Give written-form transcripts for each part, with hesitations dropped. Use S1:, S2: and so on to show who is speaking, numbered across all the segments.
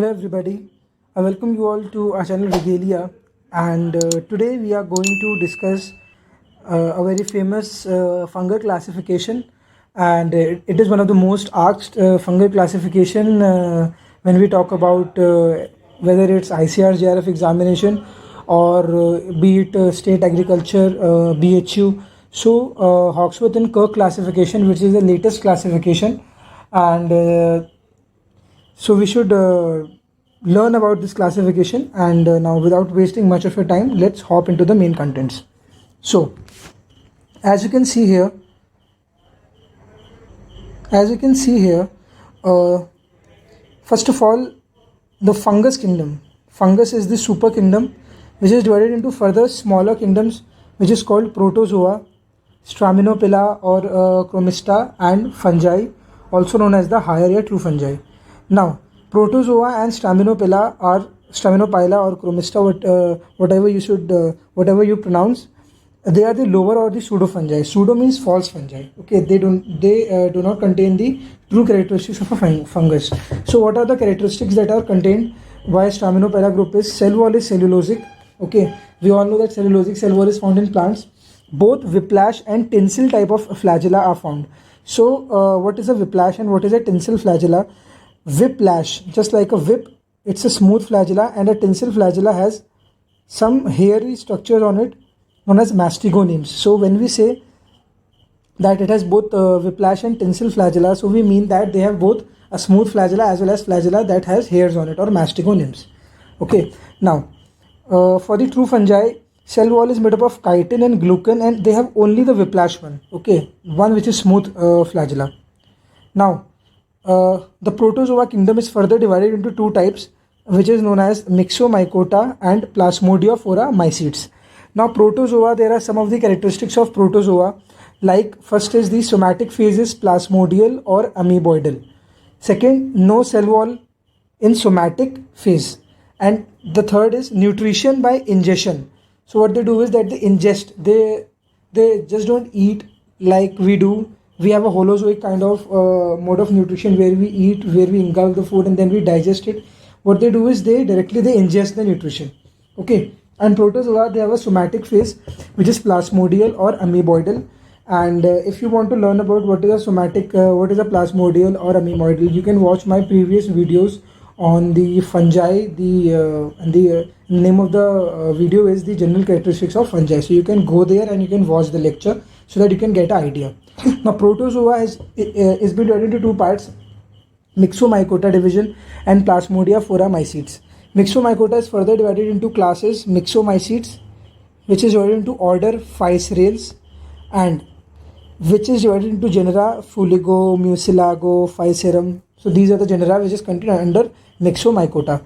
S1: Hello everybody, I welcome you all to our channel Regalia, and today we are going to discuss a very famous fungal classification, and it is one of the most asked fungal classification when we talk about whether it's ICAR JRF examination or be it state agriculture BHU. So Hawksworth and Kirk classification, which is the latest classification, and so we should learn about this classification, and now without wasting much of your time, let's hop into the main contents. So as you can see here, uh, first of all, the fungus kingdom. Fungus is the super kingdom which is divided into further smaller kingdoms, which is called protozoa, Straminopila or Chromista, and fungi, also known as the higher or true fungi. Now, protozoa and Staminopila or Chromista, whatever you pronounce, they are the lower or the pseudo fungi. Pseudo means false fungi. Okay, they do not contain the true characteristics of a fungus. So, what are the characteristics that are contained by Staminopila group? Is cell wall is cellulosic. Okay, we all know that cellulosic cell wall is found in plants. Both whiplash and tinsel type of flagella are found. So, what is a whiplash and what is a tinsel flagella? Whiplash, just like a whip, it's a smooth flagella, and a tinsel flagella has some hairy structure on it known as mastigonemes. So when we say that it has both whiplash and tinsel flagella, so we mean that they have both a smooth flagella as well as flagella that has hairs on it, or mastigonemes. Okay, now for the true fungi, cell wall is made up of chitin and glucan, and they have only the whiplash one. Okay, one which is smooth flagella. Now the protozoa kingdom is further divided into two types, which is known as Myxomycota and Plasmodiaphora mycetes. Now protozoa, there are some of the characteristics of protozoa, like first is the somatic phase is plasmodial or amoeboidal. Second, no cell wall in somatic phase. And the third is nutrition by ingestion. So what they do is that they ingest, they just don't eat like we do. We have a holozoic kind of mode of nutrition where we eat, where we engulf the food and then we digest it. What they do is they ingest the nutrition. Okay, and protozoa, they have a somatic phase which is plasmodial or amoeboidal. And if you want to learn about what is a somatic, what is a plasmodial or amoeboidal, you can watch my previous videos on the fungi. The name of the video is the general characteristics of fungi. So you can go there and you can watch the lecture so that you can get an idea. Now protozoa is been divided into two parts: Myxomycota division and Plasmodiaphora mycetes. Myxomycota is further divided into classes Myxomycetes, which is divided into order Physaries, and which is divided into genera Fuligo, Mucilago, Physarum. So these are the genera which is contained under Myxomycota.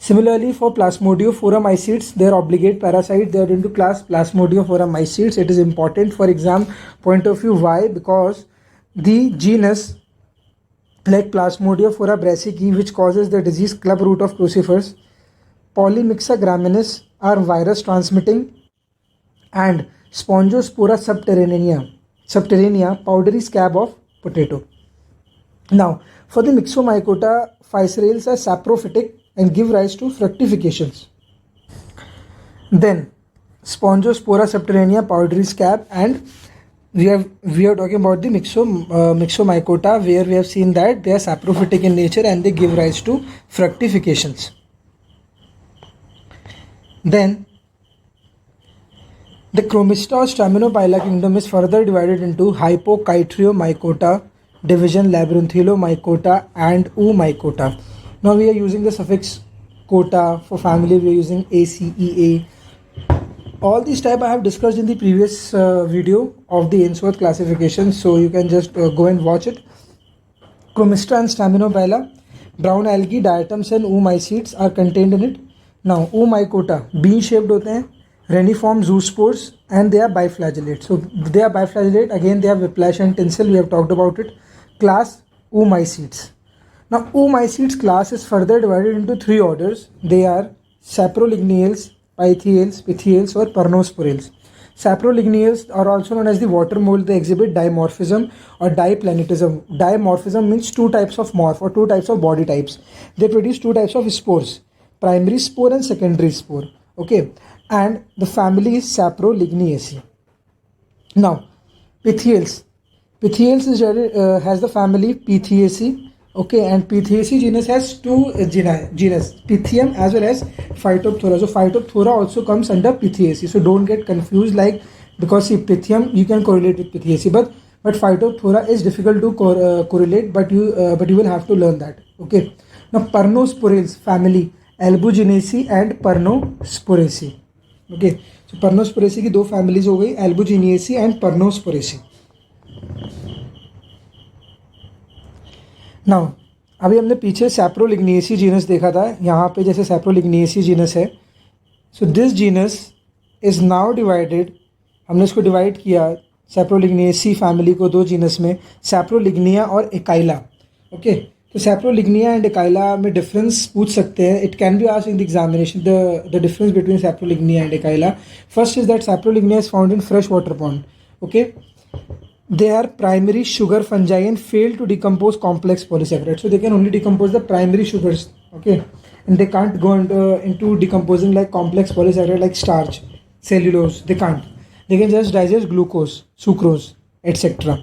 S1: Similarly, for Plasmodiophora mycetes, they are obligate parasites. They are into class Plasmodiophora mycetes. It is important for exam point of view. Why? Because the genus like Plasmodiophora brassicae, which causes the disease club root of crucifers, Polymyxa graminis are virus transmitting, and Spongospora subterranea, powdery scab of potato. Now, for the Myxomycota, Physaries are saprophytic and give rise to fructifications. Then Spongospora subterranea, powdery scab, and we are talking about the Myxomycota, where we have seen that they are saprophytic in nature and they give rise to fructifications. Then the Chromista or Staminopila kingdom is further divided into Hypochytriomycota division, Labyrinthulomycota and Oomycota. Now we are using the suffix cota. For family we are using ACEA. All these type I have discussed in the previous video of the Ainsworth classification, so you can just go and watch it. Chromista and Staminopila, brown algae, diatoms and oomycetes are contained in it. Now Oomycota bean shaped होते हैं, reniform zoospores, and they are biflagellate. So they are biflagellate. Again, they have whiplash and tinsel. We have talked about it. Class Oomycetes. Now Oomycetes class is further divided into three orders. They are saproligneales, pythiales or pernosporales. Saproligneals are also known as the water mold. They exhibit dimorphism or diplanetism. Dimorphism means two types of morph or two types of body types. They produce two types of spores, primary spore and secondary spore. Okay, and the family is Saproligneaceae. Now, Pythiales. Pythiales is has the family Pythiaceae. Okay, and Pythiaceae genus has two genus, Pythium as well as Phytophthora. So Phytophthora also comes under Pythiaceae. So don't get confused, like, because see, Pythium you can correlate with Pythiaceae, but Phytophthora is difficult to correlate, but you will have to learn that. Okay. Now Pernosporales family Albuginaceae and Pernosporaceae. Okay, so Pernosporaceae की दो families हो गई, Albuginaceae and Pernosporaceae. Now अभी हमने पीछे सैप्रोलिग्निएसी genus देखा था, यहाँ पे जैसे सैप्रोलिग्निएसी जीनस है. So this genus is now divided, हमने इसको डिवाइड किया सैप्रोलिग्निएसी फैमिली को दो जीनस में, सैप्रोलिग्निया और एकाइला. ओके, तो सैप्रोलिग्निया एंड एकाइला में डिफरेंस पूछ सकते हैं. It can be asked in the examination the difference between saprolegnia and achlya. First is that saprolegnia is found in fresh water pond. Okay, they are primary sugar fungi and fail to decompose complex polysaccharides. So they can only decompose the primary sugars, okay, and they can't go into decomposing like complex polysaccharide like starch, cellulose. They can't. They can just digest glucose, sucrose, etc.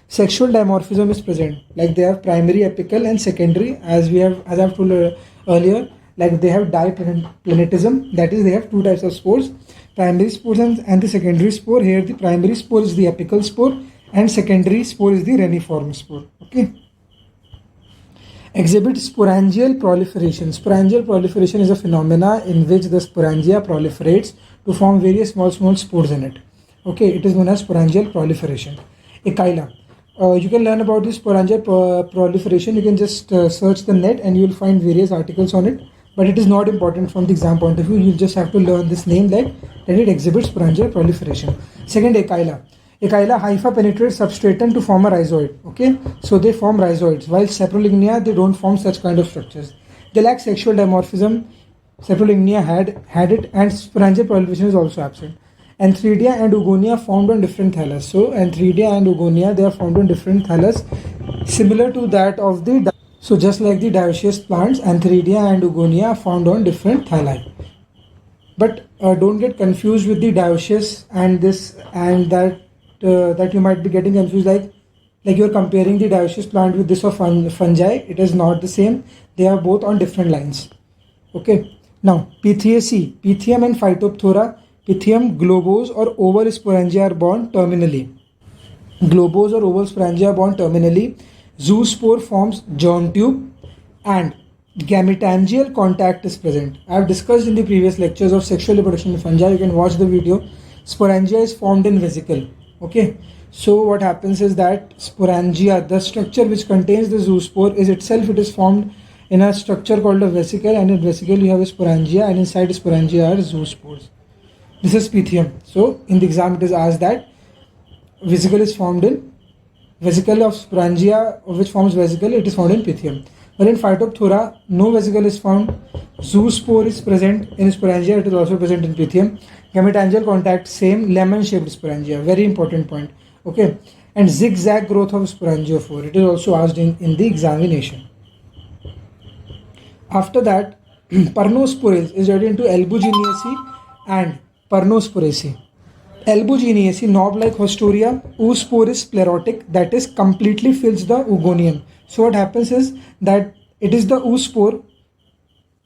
S1: Sexual dimorphism is present, like they have primary apical and secondary, as I've told earlier, like they have diplanetism, that is they have two types of spores, primary spores and the secondary spore. Here the primary spore is the apical spore and secondary spore is the reniform spore. Okay, exhibit sporangial proliferation. Sporangial proliferation is a phenomena in which the sporangia proliferates to form various small spores in it. Okay, it is known as sporangial proliferation. Echila. You can learn about this sporangial proliferation. You can just search the net and you will find various articles on it, but it is not important from the exam point of view. You just have to learn this name, that it exhibits sporangial proliferation. Second, Echila. Echila hypha penetrate substratum to form a rhizoid. Okay, so they form rhizoids, while Saprolignia they don't form such kind of structures. They lack sexual dimorphism. Saprolignia had it, and sporangial proliferation is also absent. Antheridia and Oogonia formed on different thallus. So Antheridia and Oogonia, they are formed on different thallus, similar to that of the. So just like the dioecious plants, Antheridia and Oogonia are found on different thalli. But don't get confused with the dioecious and this and that. That you might be getting confused, like you're comparing the dioecious plant with this of fungi. It is not the same. They are both on different lines. Okay. Now Pythiaceae, Pythium and Phytophthora. Pythium, globose or oval sporangia are born terminally. Globose or oval sporangia are born terminally. Zoospore forms germ tube and gametangial contact is present. I have discussed in the previous lectures of sexual reproduction in fungi. You can watch the video. Sporangia is formed in vesicle. Okay, so what happens is that sporangia, the structure which contains the zoospore, is itself, it is formed in a structure called a vesicle, and in vesicle you have a sporangia, and inside sporangia are zoospores. This is Pythium. So in the exam it is asked that vesicle is formed in vesicle of sporangia, which forms vesicle, it is found in Pythium. But in Phytophthora, no vesicle is found. Zoospore is present in sporangia, it is also present in Pythium. Gametangial contact, same, lemon shaped sporangia, very important point. Okay, and zigzag growth of sporangiophore, it is also asked in the examination. After that, Pernosporales is divided into Albuginaceae and Pernosporaceae. Albuginaceae, knob-like haustoria, oospore is sclerotic, that is completely fills the oogonium. So what happens is that it is the oospore,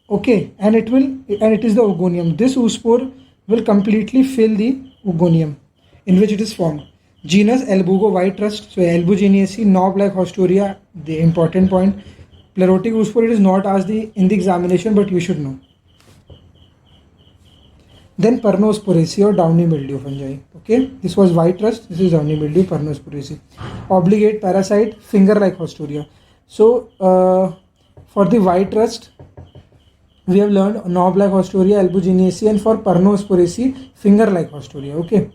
S1: okay, and it is the oogonium. This oospore will completely fill the oogonium in which it is formed. Genus Albugo, white rust. So Albuginaceae, knob-like haustoria, the important point. Sclerotic oospore, it is not asked in the examination, but you should know. Then Pernosporaceae or downy mildew fungi. Okay, this was white rust, this is downy mildew, Pernosporaceae. Obligate parasite, finger-like haustoria. So for the white rust, we have learned knob-like haustoria, Albuginaceae, and for Pernosporaceae, finger-like haustoria. Okay,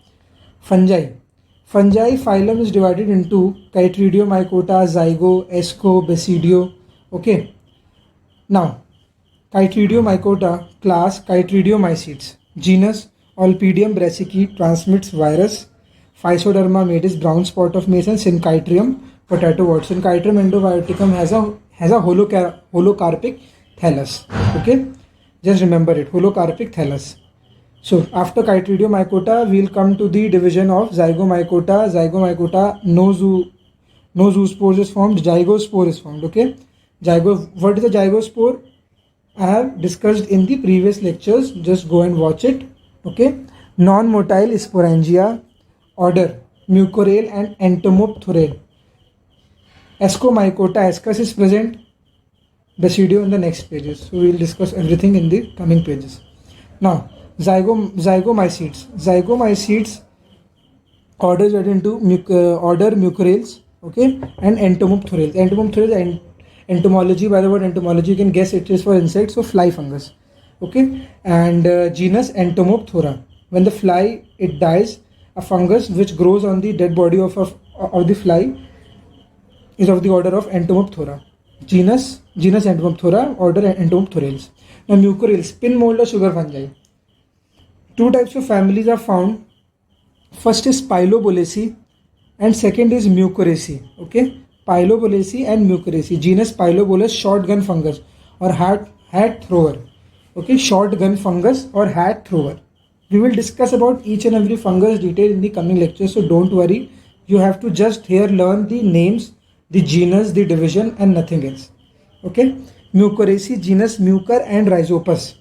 S1: fungi. Fungi phylum is divided into Chytridiomycota, Zygo, Esco, Basidio. Okay, now Chytridiomycota, class Chytridiomycetes, genus Olpidium brassicae transmits virus. Physoderma matis, brown spot of maize, and Syncytium potato wort. Syncytium endobioticum has a holocarpic thallus. Okay, just remember it, holocarpic thallus. So after chytridiomycota, we'll come to the division of zygomycota. Zygomycota, no zoospore is formed, zygospore is formed. Okay, what is a zygospore? I have discussed in the previous lectures. Just go and watch it. Okay, non-motile sporangia, order Mucorale and Entomophthalate. Ascomycota, ascus is present. Basidio in the next pages. So we will discuss everything in the coming pages. Now, zygomycetes. Zygomycetes order into order Mucorales, okay, and Entomophthalate. Entomophthalate, entomology, by the word entomology, you can guess it is for insects, so fly fungus, okay, and genus Entomophthora. When the fly it dies, a fungus which grows on the dead body of the fly is of the order of Entomophthora. Genus Entomophthora, order Entomophthorales. Now Mucorales, spin mold or sugar fungi. Two types of families are found. First is Pylobolaceae and second is Mucoraceae. Okay, Pylobolaceae and Mucoraceae. Genus Pylobolus, shotgun fungus or hat thrower. Okay, shotgun fungus or hat thrower. We will discuss about each and every fungus detail in the coming lectures, so don't worry. You have to just here learn the names, the genus, the division, and nothing else. Okay, Mucoraceae, genus Mucor and Rhizopus.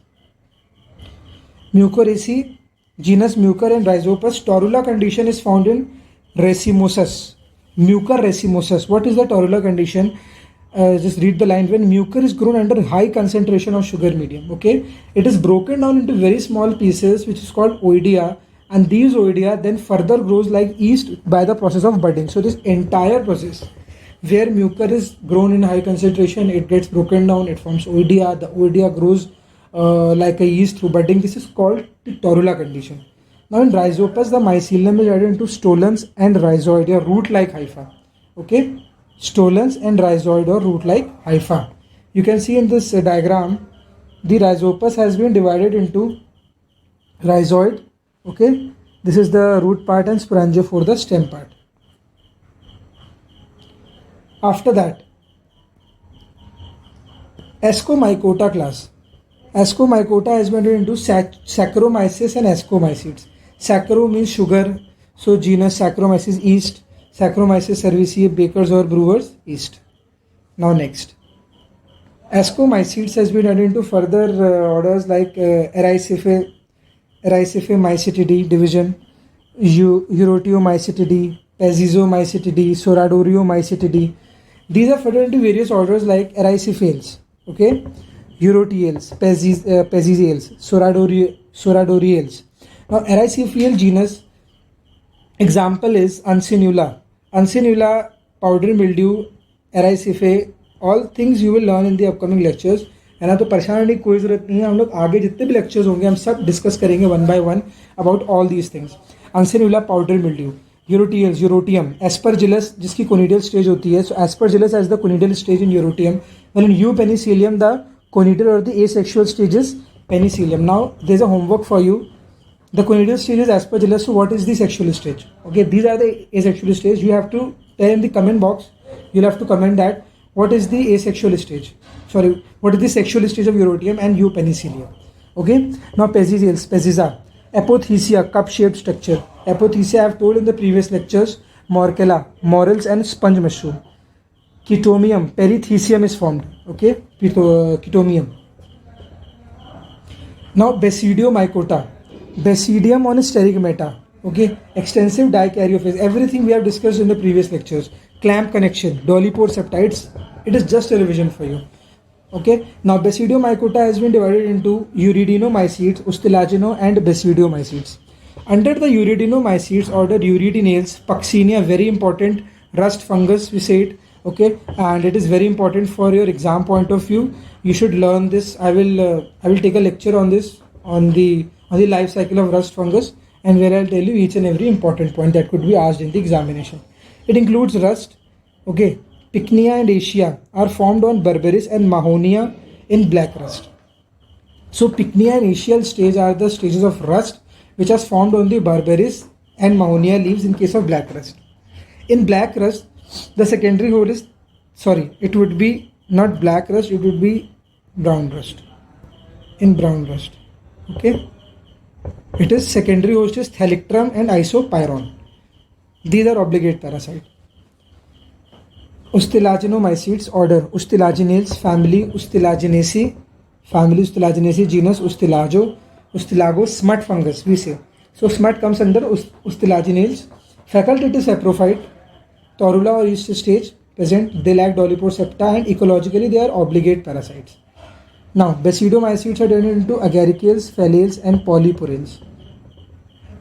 S1: Mucoraceae, genus Mucor and Rhizopus. Torula condition is found in Racemosus. Mucor racemosus. What is the torula condition? Just read the line. When mucor is grown under high concentration of sugar medium, okay, it is broken down into very small pieces, which is called oidia, and these oidia then further grows like yeast by the process of budding. So this entire process where mucor is grown in high concentration, it gets broken down, it forms oidia, the oidia grows like a yeast through budding. This is called the torula condition. Now in Rhizopus, the mycelium is added into stolons and rhizoid or root-like hypha. Okay, stolons and rhizoid or root-like hypha. You can see in this diagram, the Rhizopus has been divided into rhizoid. Okay, this is the root part and sporangia for the stem part. After that, Ascomycota class. Ascomycota has been divided into Saccharomyces and Ascomycetes. Saccharomyces means sugar, so genus Saccharomyces yeast, Saccharomyces cerevisiae, bakers or brewers, yeast. Now next, Ascomycetes has been added into further orders like Ericephale Mycetidae division, Uroteomycetidae, Pezizomycetidae, Soradoriomycetidae. These are further into various orders like Ericephales, okay, Uroteales, Pezizales, Soradoriales. Now Ericephale genus example is Uncinula. Uncinula, powdery mildew, Ericephale, all things you will learn in the upcoming lectures. है ना, तो परेशान होने की कोई ज़रूरत नहीं है. हम लोग आगे जितने भी लेक्चर्स होंगे हम सब डिस्कस करेंगे one by one about all these things. Uncinula, powdery mildew. Uroteales, Urotium. Aspergillus, जिसकी conidial stage होती है. So Aspergillus has the conidial stage in Urotium. Well, in Eupenicillium, the conidial or the asexual stage is Penicillium. Now there is a homework for you. The conidial stage is Aspergillus. So what is the sexual stage? Okay, these are the asexual stage. You have to tell in the comment box. You'll have to comment that what is the asexual stage. Sorry, what is the sexual stage of Urotium and Eupenicillium? Okay. Now Pezizales, Peziza. Apothecia, cup-shaped structure. Apothecia I have told in the previous lectures. Morcella, morels and sponge mushroom. Chitomium, perithecium is formed. Okay, chitomium. Now Basidiomycota. Basidium on sterigmata. Okay, extensive dikaryophase. Everything we have discussed in the previous lectures. Clamp connection, dolipore septides. It is just a revision for you. Okay, now Basidiomycota has been divided into Uridinomycetes, Ustilagino and Basidiomycetes. Under the Uridinomycetes order Uridinales, Puccinia, very important rust fungus we say it. Okay, and it is very important for your exam point of view. You should learn this. I will take a lecture on this, on the life cycle of rust fungus, and where I'll tell you each and every important point that could be asked in the examination. It includes rust. Okay, Pycnia and Asia are formed on Berberis and Mahonia in black rust. So Pycnia and Axial stage are the stages of rust which are formed on the barberries and Mahonia leaves in case of black rust. In black rust, the secondary hole is, it would be not black rust, it would be brown rust. In brown rust, okay, it is secondary host is Thalictrum and Isopyron. These are obligate parasite. Ustilaginomycetes, order Ustilaginales, family Ustilaginaceae, genus Ustilago, smut fungus, we say. So smut comes under Ustilaginales. Faculty it is saprophyte, torula or yeast stage present. They lack doliprosepta septa and ecologically they are obligate parasites. Now basidiomycetes are divided into agaricales, phallales and polyporales.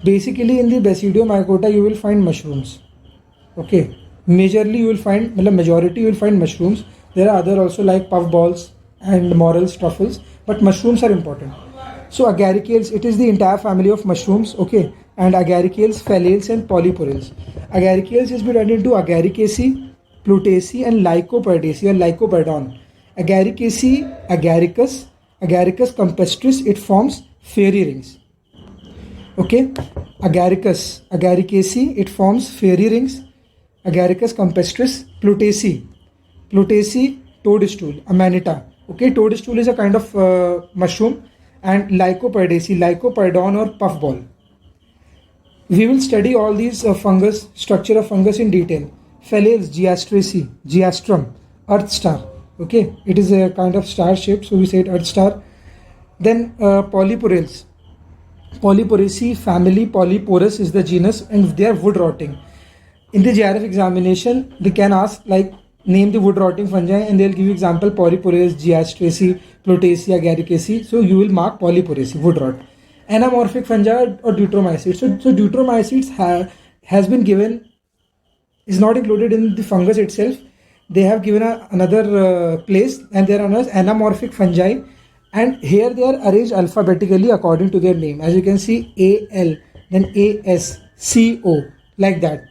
S1: Basically in the basidiomycota you will find mushrooms. Okay, majority you will find mushrooms. There are other also like puffballs and morels, truffles, but mushrooms are important. So agaricales, it is the entire family of mushrooms, okay, and agaricales, phallales and polyporales. Agaricales is divided into Agaricaceae, Plutaceae and Lycopodidaceae or Lycopodon. Agaricaceae, Agaricus campestris, it forms fairy rings. Okay, Agaricaceae, it forms fairy rings. Agaricus campestris, Plutaceae, toadstool, Amanita. Okay, toadstool is a kind of mushroom, and Lycopodidaceae, Lycopodon or puffball. We will study all these fungus, structure of fungus in detail. Phallales, Geastraceae, Geastrum, earth star. Okay, it is a kind of star shape, so we say it earth star. Then polyporales. Polyporaceae family, Polyporus is the genus, and they are wood rotting. In the JRF examination, they can ask like name the wood rotting fungi, and they'll give you example Polyporales, Geastraceae, Plutaceae, Agaricaceae. So you will mark Polyporaceae, wood rot. Anamorphic fungi or deuteromycetes. So deuteromycetes has been given, is not included in the fungus itself. They have given another place, and they are known as anamorphic fungi. And here they are arranged alphabetically according to their name. As you can see, AL, then AS, CO, like that.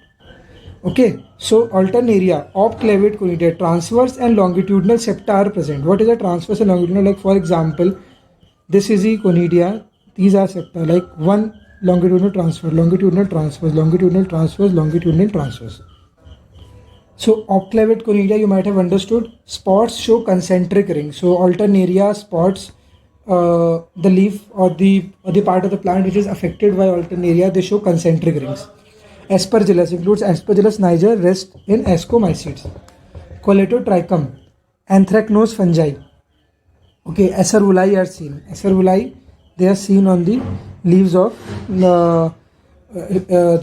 S1: Okay, so alternaria, obclavate conidia, transverse and longitudinal septa are present. What is a transverse and longitudinal? Like for example, this is the conidia, these are septa, like one longitudinal transverse, longitudinal transverse, longitudinal transverse, longitudinal transverse. So obclavate conidia you might have understood. Spots show concentric rings. So alternaria spots, the leaf or the part of the plant which is affected by alternaria, they show concentric rings. Aspergillus includes Aspergillus niger, rest in Ascomycetes. Coletotrichum, anthracnose fungi. Okay, Acerulae are seen. Acerulae, they are seen on the leaves of the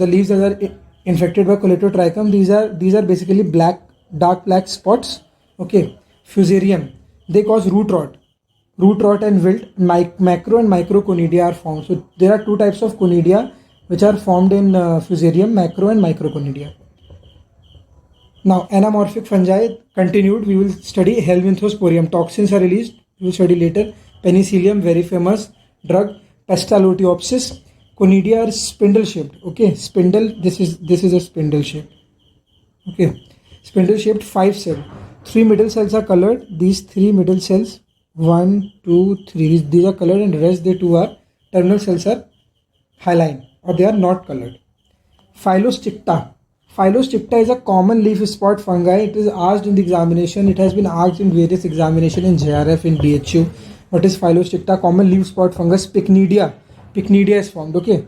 S1: leaves that are infected by Coletotrichum. These are basically dark black spots. Okay, Fusarium, they cause root rot and wilt. Macro and microconidia are formed. So there are two types of conidia which are formed in Fusarium, macro and microconidia. Now anamorphic fungi continued. We will study Helminthosporium. Toxins are released. We will study later. Penicillium, very famous drug. Pestalotiopsis. Conidia are spindle shaped. Okay, spindle. This is a spindle shape. Okay, spindle shaped 5 cells. 3 middle cells are colored. These 3 middle cells, 1, 2, 3. These are colored, and the rest they 2 are terminal cells are hyaline, or they are not colored. Phyllostypta. Phyllostypta is a common leaf spot fungi. It is asked in the examination. It has been asked in various examinations in JRF, in BHU. What is Phyllostypta? Common leaf spot fungus. Pycnidia. Pycnidia is formed. Okay.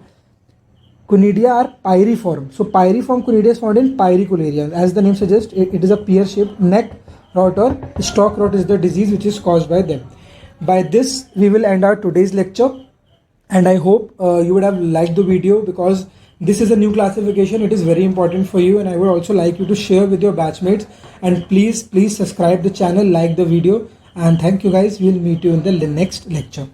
S1: Conidia are pyriform. So pyriform conidia is found in pyricularia. As the name suggests, it is a pear-shaped neck rot or stalk rot is the disease which is caused by them. By this, we will end our today's lecture. And I hope you would have liked the video, because this is a new classification. It is very important for you, and I would also like you to share with your batchmates. And please subscribe the channel, like the video, and thank you guys. We'll meet you in the next lecture.